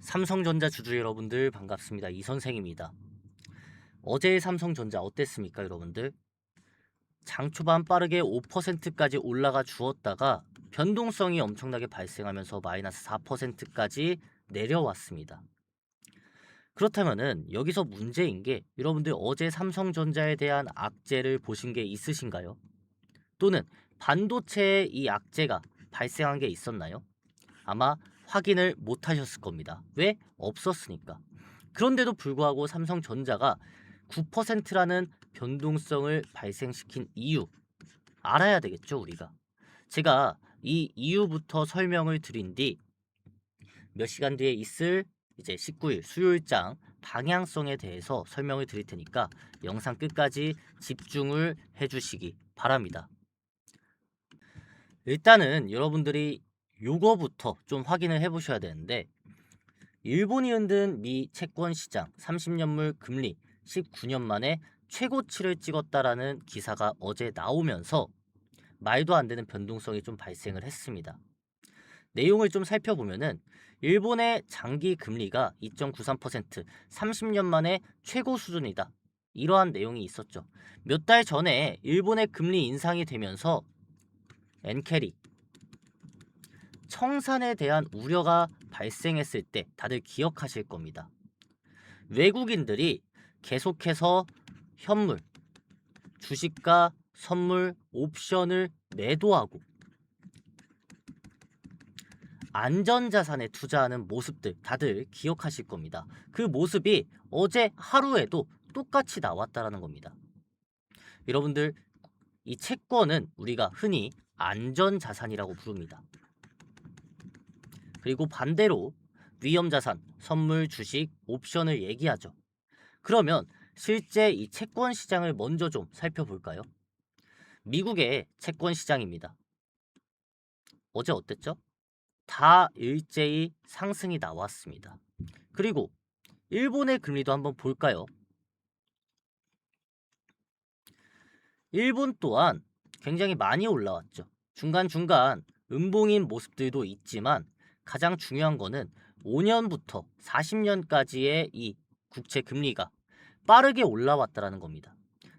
삼성전자 주주 여러분들 반갑습니다. 이선생입니다. 어제의 삼성전자 어땠습니까, 여러분들? 장 초반 빠르게 5%까지 올라가 주었다가 변동성이 엄청나게 발생하면서 마이너스 4%까지 내려왔습니다. 그렇다면은 여기서 문제인 게 여러분들 어제 삼성전자에 대한 악재를 보신 게 있으신가요? 또는 반도체에 이 악재가 발생한 게 있었나요? 아마 확인을 못 하셨을 겁니다. 왜? 없었으니까. 그런데도 불구하고 삼성전자가 9%라는 변동성을 발생시킨 이유 알아야 되겠죠, 우리가. 제가 이 이유부터 설명을 드린 뒤 몇 시간 뒤에 있을 이제 19일 수요일장 방향성에 대해서 설명을 드릴 테니까 영상 끝까지 집중을 해주시기 바랍니다. 일단은 여러분들이 요거부터 좀 확인을 해 보셔야 되는데, 일본이 흔든 미 채권 시장 30년물 금리 19년 만에 최고치를 찍었다라는 기사가 어제 나오면서 말도 안 되는 변동성이 좀 발생을 했습니다. 내용을 좀 살펴보면은 일본의 장기 금리가 2.93%, 30년 만에 최고 수준이다. 이러한 내용이 있었죠. 몇 달 전에 일본의 금리 인상이 되면서 엔캐리 청산에 대한 우려가 발생했을 때 다들 기억하실 겁니다. 외국인들이 계속해서 현물, 주식과 선물, 옵션을 매도하고 안전자산에 투자하는 모습들 다들 기억하실 겁니다. 그 모습이 어제 하루에도 똑같이 나왔다라는 겁니다. 여러분들, 이 채권은 우리가 흔히 안전자산이라고 부릅니다. 그리고 반대로 위험자산, 선물, 주식, 옵션을 얘기하죠. 그러면 실제 이 채권 시장을 먼저 좀 살펴볼까요? 미국의 채권 시장입니다. 어제 어땠죠? 다 일제히 상승이 나왔습니다. 그리고 일본의 금리도 한번 볼까요? 일본 또한 굉장히 많이 올라왔죠. 중간중간 음봉인 모습들도 있지만 가장 중요한 거는 5년부터 40년까지의 이 국채 금리가 빠르게 올라왔다는 겁니다.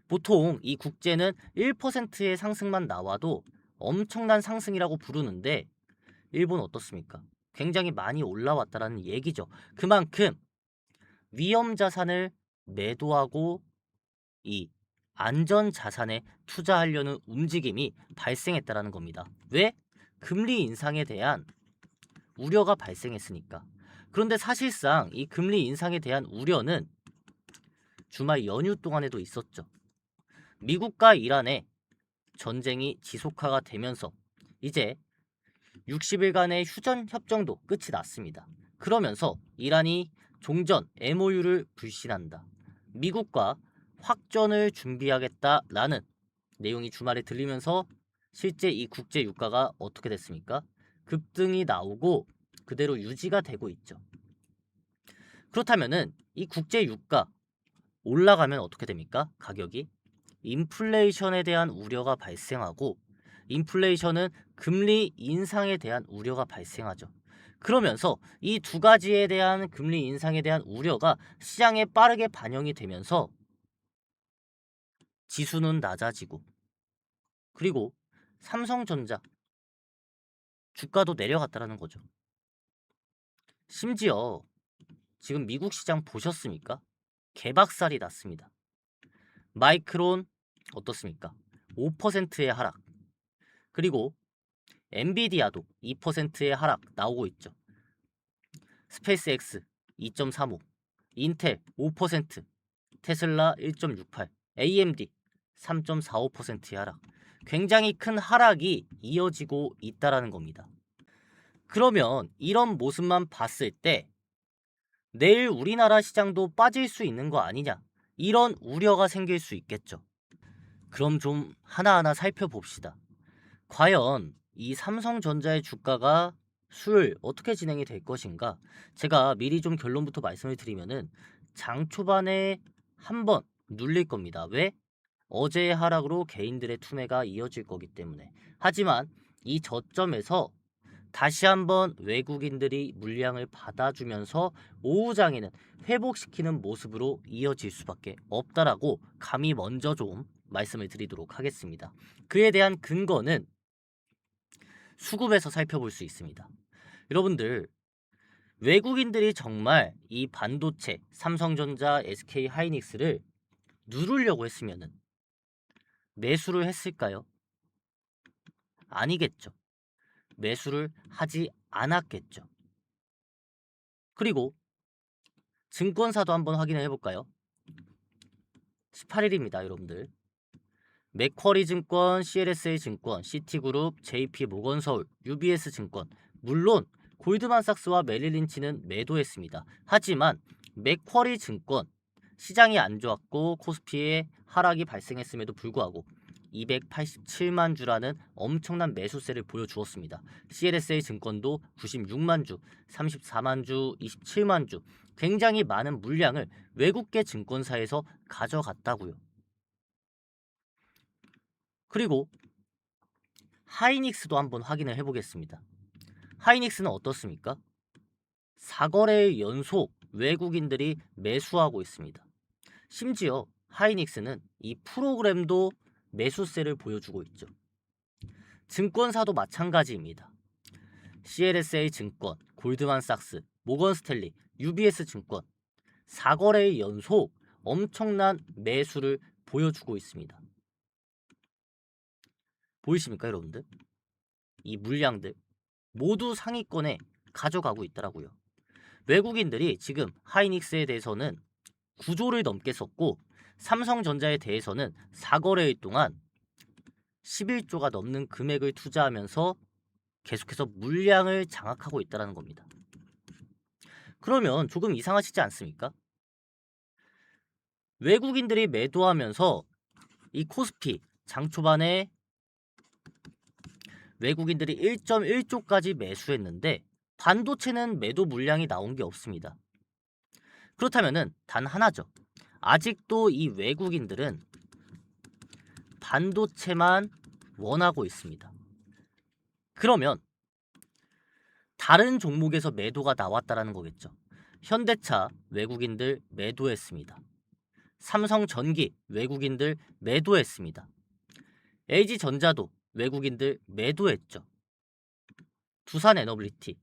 보통 이 국제는 1%의 상승만 나와도 엄청난 상승이라고 부르는데 일본 어떻습니까? 굉장히 많이 올라왔다는 얘기죠. 그만큼 위험 자산을 매도하고 이 안전 자산에 투자하려는 움직임이 발생했다는 겁니다. 왜? 금리 인상에 대한 우려가 발생했으니까. 그런데 사실상 이 금리 인상에 대한 우려는 주말 연휴 동안에도 있었죠. 미국과 이란의 전쟁이 지속화가 되면서 이제 60일간의 휴전 협정도 끝이 났습니다. 그러면서 이란이 종전 MOU를 불신한다. 미국과 확전을 준비하겠다라는 내용이 주말에 들리면서 실제 이 국제 유가가 어떻게 됐습니까? 급등이 나오고 그대로 유지가 되고 있죠. 그렇다면은 이 국제 유가 올라가면 어떻게 됩니까? 가격이 인플레이션에 대한 우려가 발생하고 인플레이션은 금리 인상에 대한 우려가 발생하죠. 그러면서 이 두 가지에 대한 금리 인상에 대한 우려가 시장에 빠르게 반영이 되면서 지수는 낮아지고 그리고 삼성전자 주가도 내려갔다는 거죠. 심지어 지금 미국 시장 보셨습니까? 개박살이 났습니다. 마이크론 어떻습니까? 5%의 하락. 그리고 엔비디아도 2%의 하락 나오고 있죠. 스페이스X 2.35, 인텔 5%, 테슬라 1.68, AMD 3.45%의 하락. 굉장히 큰 하락이 이어지고 있다라는 겁니다. 그러면 이런 모습만 봤을 때 내일 우리나라 시장도 빠질 수 있는 거 아니냐? 이런 우려가 생길 수 있겠죠. 그럼 좀 하나하나 살펴봅시다. 과연 이 삼성전자의 주가가 수요일 어떻게 진행이 될 것인가? 제가 미리 좀 결론부터 말씀을 드리면은 장 초반에 한번 눌릴 겁니다. 왜? 어제의 하락으로 개인들의 투매가 이어질 거기 때문에. 하지만 이 저점에서 다시 한번 외국인들이 물량을 받아주면서 오후장에는 회복시키는 모습으로 이어질 수밖에 없다라고 감히 먼저 좀 말씀을 드리도록 하겠습니다. 그에 대한 근거는 수급에서 살펴볼 수 있습니다. 여러분들, 외국인들이 정말 이 반도체, 삼성전자, SK 하이닉스를 누르려고 했으면은 매수를 했을까요? 아니겠죠. 매수를 하지 않았겠죠. 그리고 증권사도 한번 확인을 해볼까요? 18일입니다, 여러분들. 맥쿼리 증권, CLSA 증권, 시티그룹, JP모건서울, UBS 증권, 물론 골드만삭스와 메릴린치는 매도했습니다. 하지만 맥쿼리 증권 시장이 안 좋았고 코스피에 하락이 발생했음에도 불구하고 287만 주라는 엄청난 매수세를 보여주었습니다. CLSA 증권도 96만 주, 34만 주, 27만 주 굉장히 많은 물량을 외국계 증권사에서 가져갔다고요. 그리고 하이닉스도 한번 확인을 해보겠습니다. 하이닉스는 어떻습니까? 4거래일 연속 외국인들이 매수하고 있습니다. 심지어 하이닉스는 이 프로그램도 매수세를 보여주고 있죠. 증권사도 마찬가지입니다. CLSA 증권, 골드만삭스, 모건스탠리, UBS 증권 4거래일 연속 엄청난 매수를 보여주고 있습니다. 보이십니까, 여러분들? 이 물량들 모두 상위권에 가져가고 있더라고요. 외국인들이 지금 하이닉스에 대해서는 9조를 넘게 썼고 삼성전자에 대해서는 4거래일 동안 11조가 넘는 금액을 투자하면서 계속해서 물량을 장악하고 있다는 겁니다. 그러면 조금 이상하시지 않습니까? 외국인들이 매도하면서 이 코스피 장 초반에 외국인들이 1.1조까지 매수했는데 반도체는 매도 물량이 나온 게 없습니다. 그렇다면은 단 하나죠. 아직도 이 외국인들은 반도체만 원하고 있습니다. 그러면 다른 종목에서 매도가 나왔다라는 거겠죠. 현대차 외국인들 매도했습니다. 삼성전기 외국인들 매도했습니다. LG전자도 외국인들 매도했죠. 두산에너빌리티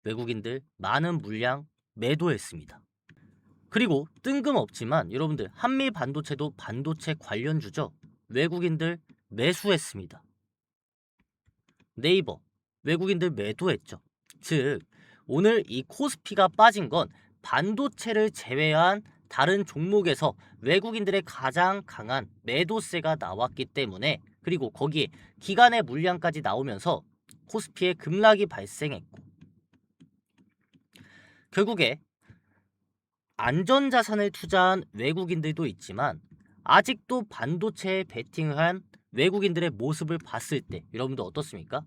외국인들 많은 물량 매도했습니다. 그리고 뜬금없지만 여러분들 한미반도체도 반도체 관련주죠. 외국인들 매수했습니다. 네이버 외국인들 매도했죠. 즉 오늘 이 코스피가 빠진 건 반도체를 제외한 다른 종목에서 외국인들의 가장 강한 매도세가 나왔기 때문에, 그리고 거기에 기관의 물량까지 나오면서 코스피에 급락이 발생했고, 결국에 안전자산을 투자한 외국인들도 있지만 아직도 반도체에 베팅을 한 외국인들의 모습을 봤을 때 여러분들 어떻습니까?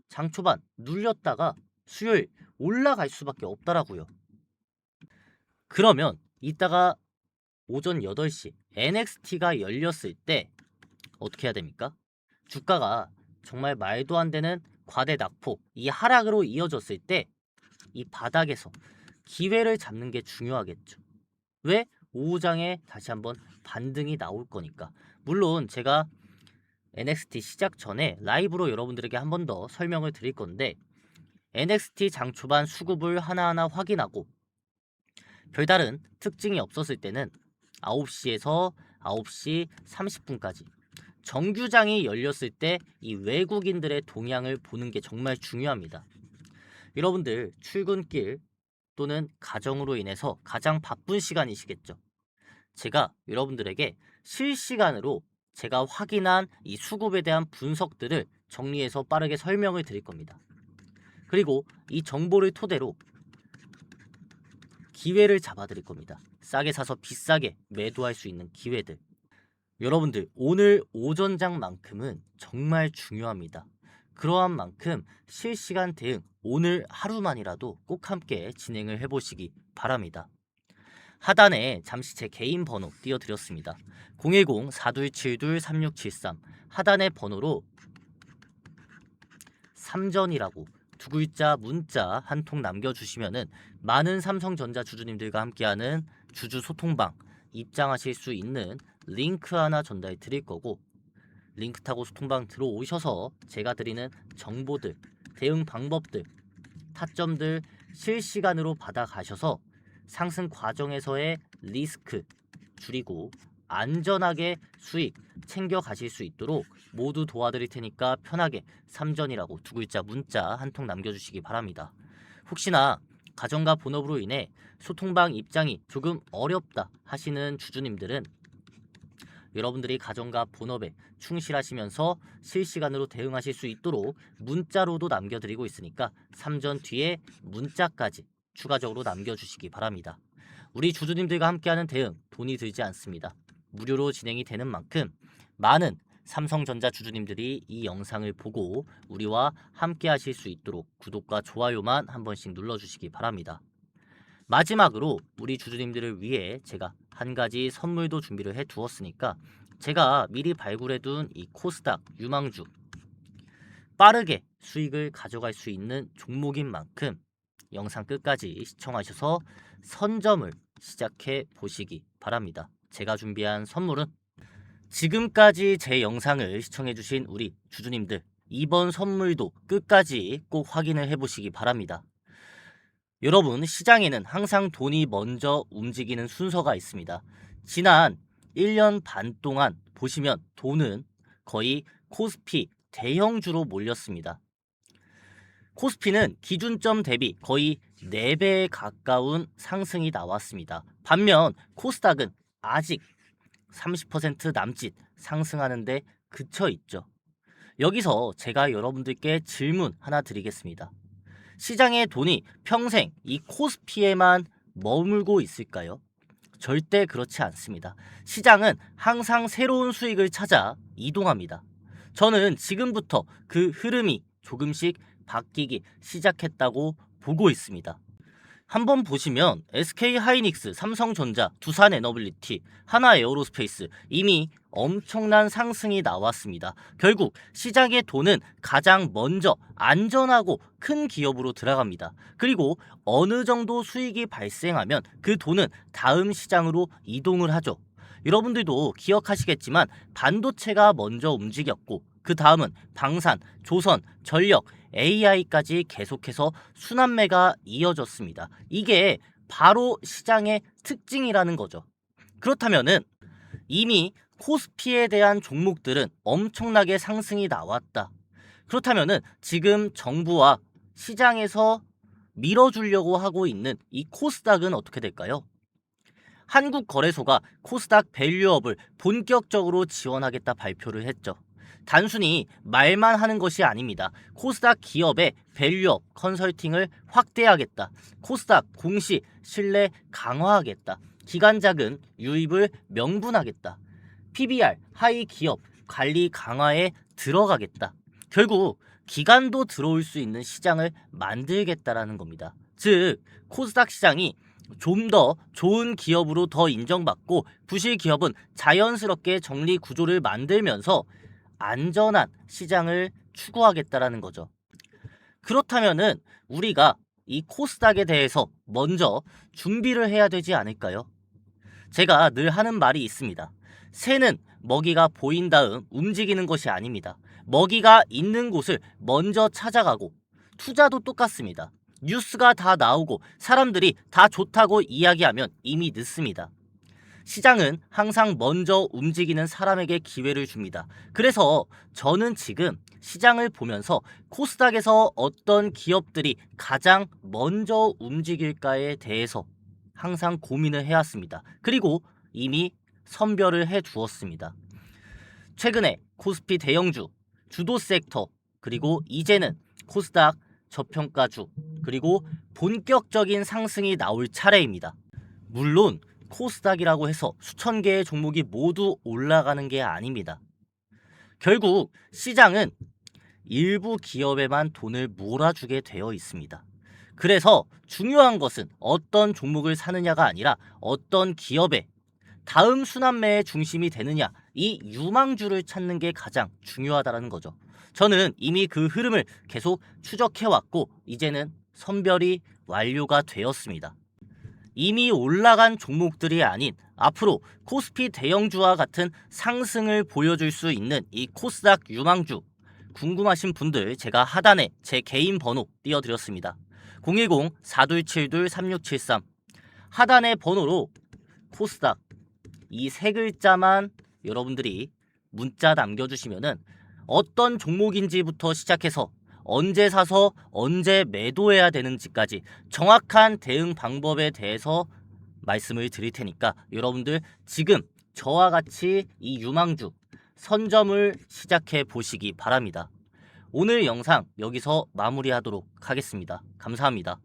장 초반 눌렸다가 수요일 올라갈 수밖에 없더라고요. 그러면 이따가 오전 8시 NXT가 열렸을 때 어떻게 해야 됩니까? 주가가 정말 말도 안 되는 과대 낙폭, 이 하락으로 이어졌을 때 이 바닥에서 기회를 잡는 게 중요하겠죠. 왜? 오후장에 다시 한번 반등이 나올 거니까. 물론 제가 NXT 시작 전에 라이브로 여러분들에게 한 번 더 설명을 드릴 건데, NXT 장 초반 수급을 하나하나 확인하고 별다른 특징이 없었을 때는 9시에서 9시 30분까지 정규장이 열렸을 때 이 외국인들의 동향을 보는 게 정말 중요합니다. 여러분들 출근길 또는 가정으로 인해서 가장 바쁜 시간이시겠죠. 제가 여러분들에게 실시간으로 제가 확인한 이 수급에 대한 분석들을 정리해서 빠르게 설명을 드릴 겁니다. 그리고 이 정보를 토대로 기회를 잡아 드릴 겁니다. 싸게 사서 비싸게 매도할 수 있는 기회들. 여러분들 오늘 오전장만큼은 정말 중요합니다. 그러한 만큼 실시간 대응 오늘 하루만이라도 꼭 함께 진행을 해보시기 바랍니다. 하단에 잠시 제 개인 번호 띄워드렸습니다. 010-4272-3673 하단의 번호로 삼전이라고 두 글자 문자 한 통 남겨주시면은 많은 삼성전자 주주님들과 함께하는 주주 소통방 입장하실 수 있는 링크 하나 전달해 드릴 거고, 링크 타고 소통방 들어오셔서 제가 드리는 정보들, 대응 방법들, 타점들 실시간으로 받아가셔서 상승 과정에서의 리스크 줄이고 안전하게 수익 챙겨가실 수 있도록 모두 도와드릴 테니까 편하게 삼전이라고 두 글자 문자 한 통 남겨주시기 바랍니다. 혹시나 가정과 본업으로 인해 소통방 입장이 조금 어렵다 하시는 주주님들은 여러분들이 가정과 본업에 충실하시면서 실시간으로 대응하실 수 있도록 문자로도 남겨드리고 있으니까 삼전 뒤에 문자까지 추가적으로 남겨주시기 바랍니다. 우리 주주님들과 함께하는 대응 돈이 들지 않습니다. 무료로 진행이 되는 만큼 많은 삼성전자 주주님들이 이 영상을 보고 우리와 함께 하실 수 있도록 구독과 좋아요만 한 번씩 눌러주시기 바랍니다. 마지막으로 우리 주주님들을 위해 제가 한 가지 선물도 준비를 해 두었으니까 제가 미리 발굴해 둔 이 코스닥 유망주 빠르게 수익을 가져갈 수 있는 종목인 만큼 영상 끝까지 시청하셔서 선점을 시작해 보시기 바랍니다. 제가 준비한 선물은 지금까지 제 영상을 시청해주신 우리 주주님들, 이번 선물도 끝까지 꼭 확인을 해보시기 바랍니다. 여러분, 시장에는 항상 돈이 먼저 움직이는 순서가 있습니다. 지난 1년 반 동안 보시면 돈은 거의 코스피 대형주로 몰렸습니다. 코스피는 기준점 대비 거의 4배에 가까운 상승이 나왔습니다. 반면 코스닥은 아직 30% 남짓 상승하는데 그쳐 있죠. 여기서 제가 여러분들께 질문 하나 드리겠습니다. 시장의 돈이 평생 이 코스피에만 머물고 있을까요? 절대 그렇지 않습니다. 시장은 항상 새로운 수익을 찾아 이동합니다. 저는 지금부터 그 흐름이 조금씩 바뀌기 시작했다고 보고 있습니다. 한번 보시면 SK하이닉스, 삼성전자, 두산에너빌리티, 하나에어로스페이스 이미 엄청난 상승이 나왔습니다. 결국 시장의 돈은 가장 먼저 안전하고 큰 기업으로 들어갑니다. 그리고 어느 정도 수익이 발생하면 그 돈은 다음 시장으로 이동을 하죠. 여러분들도 기억하시겠지만 반도체가 먼저 움직였고 그 다음은 방산, 조선, 전력, AI까지 계속해서 순환매가 이어졌습니다. 이게 바로 시장의 특징이라는 거죠. 그렇다면은 이미 코스피에 대한 종목들은 엄청나게 상승이 나왔다. 그렇다면은 지금 정부와 시장에서 밀어주려고 하고 있는 이 코스닥은 어떻게 될까요? 한국거래소가 코스닥 밸류업을 본격적으로 지원하겠다 발표를 했죠. 단순히 말만 하는 것이 아닙니다. 코스닥 기업의 밸류업 컨설팅을 확대하겠다. 코스닥 공시 신뢰 강화하겠다. 기관 자금 유입을 명분하겠다. PBR 하이 기업 관리 강화에 들어가겠다. 결국 기관도 들어올 수 있는 시장을 만들겠다라는 겁니다. 즉 코스닥 시장이 좀 더 좋은 기업으로 더 인정받고 부실 기업은 자연스럽게 정리 구조를 만들면서 안전한 시장을 추구하겠다라는 거죠. 그렇다면은 우리가 이 코스닥에 대해서 먼저 준비를 해야 되지 않을까요? 제가 늘 하는 말이 있습니다. 새는 먹이가 보인 다음 움직이는 것이 아닙니다. 먹이가 있는 곳을 먼저 찾아가고, 투자도 똑같습니다. 뉴스가 다 나오고 사람들이 다 좋다고 이야기하면 이미 늦습니다. 시장은 항상 먼저 움직이는 사람에게 기회를 줍니다. 그래서 저는 지금 시장을 보면서 코스닥에서 어떤 기업들이 가장 먼저 움직일까에 대해서 항상 고민을 해왔습니다. 그리고 이미 선별을 해 두었습니다. 최근에 코스피 대형주, 주도 섹터, 그리고 이제는 코스닥 저평가주, 그리고 본격적인 상승이 나올 차례입니다. 물론 코스닥이라고 해서 수천 개의 종목이 모두 올라가는 게 아닙니다. 결국 시장은 일부 기업에만 돈을 몰아주게 되어 있습니다. 그래서 중요한 것은 어떤 종목을 사느냐가 아니라 어떤 기업의 다음 순환매의 중심이 되느냐, 이 유망주를 찾는 게 가장 중요하다는 거죠. 저는 이미 그 흐름을 계속 추적해왔고 이제는 선별이 완료가 되었습니다. 이미 올라간 종목들이 아닌 앞으로 코스피 대형주와 같은 상승을 보여줄 수 있는 이 코스닥 유망주, 궁금하신 분들 제가 하단에 제 개인 번호 띄워드렸습니다. 010-4272-3673 하단의 번호로 코스닥 이 세 글자만 여러분들이 문자 남겨주시면은 어떤 종목인지부터 시작해서 언제 사서 언제 매도해야 되는지까지 정확한 대응 방법에 대해서 말씀을 드릴 테니까 여러분들 지금 저와 같이 이 유망주 선점을 시작해 보시기 바랍니다. 오늘 영상 여기서 마무리하도록 하겠습니다. 감사합니다.